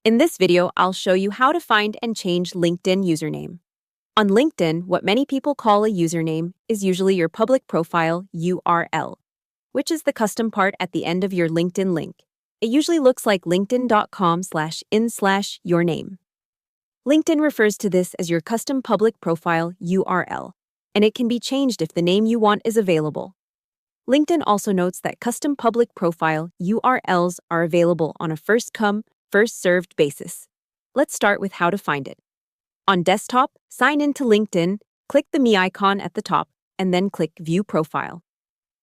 In this video, I'll show you how to find and change LinkedIn username. On LinkedIn, what many people call a username is usually your public profile URL, which is the custom part at the end of your LinkedIn link. It usually looks like linkedin.com/in/yourname. LinkedIn refers to this as your custom public profile URL, and it can be changed if the name you want is available. LinkedIn also notes that custom public profile URLs are available on a first-come, first-served basis. Let's start with how to find it. On desktop, sign in to LinkedIn, click the Me icon at the top, and then click View Profile.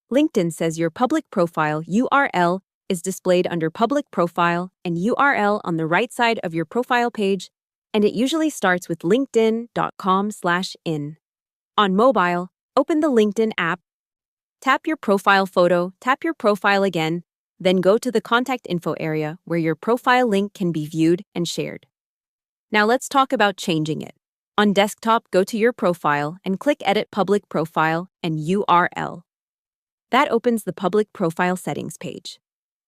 LinkedIn says your public profile URL is displayed under Public Profile and URL on the right side of your profile page, and it usually starts with linkedin.com/in. On mobile, open the LinkedIn app, tap your profile photo, tap your profile again, then go to the Contact Info area where your profile link can be viewed and shared. Now let's talk about changing it. On desktop, go to your profile and click Edit Public Profile and URL. That opens the Public Profile Settings page.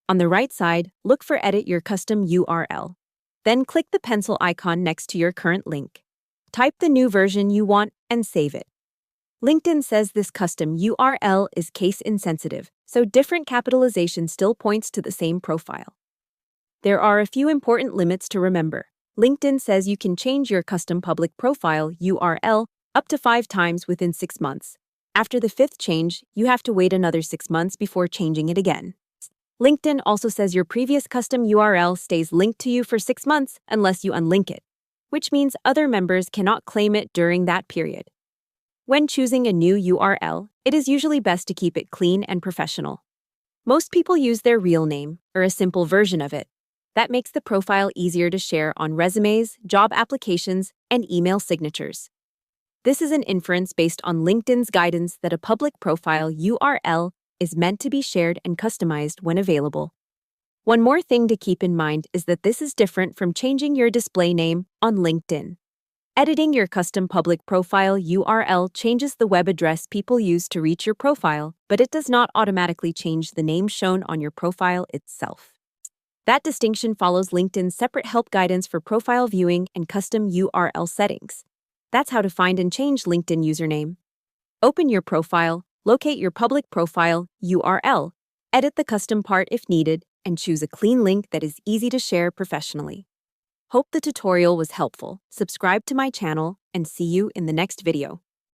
On the right side, look for Edit Your Custom URL. Then click the pencil icon next to your current link. Type the new version you want and save it. LinkedIn says this custom URL is case insensitive, so different capitalization still points to the same profile. There are a few important limits to remember. LinkedIn says you can change your custom public profile URL up to 5 times within 6 months. After the 5th change, you have to wait another 6 months before changing it again. LinkedIn also says your previous custom URL stays linked to you for 6 months unless you unlink it, which means other members cannot claim it during that period. When choosing a new URL, it is usually best to keep it clean and professional. Most people use their real name, or a simple version of it. That makes the profile easier to share on resumes, job applications, and email signatures. This is an inference based on LinkedIn's guidance that a public profile URL is meant to be shared and customized when available. One more thing to keep in mind is that this is different from changing your display name on LinkedIn. Editing your custom public profile URL changes the web address people use to reach your profile, but it does not automatically change the name shown on your profile itself. That distinction follows LinkedIn's separate help guidance for profile viewing and custom URL settings. That's how to find and change LinkedIn username. Open your profile, locate your public profile URL, edit the custom part if needed, and choose a clean link that is easy to share professionally. Hope the tutorial was helpful. Subscribe to my channel and see you in the next video.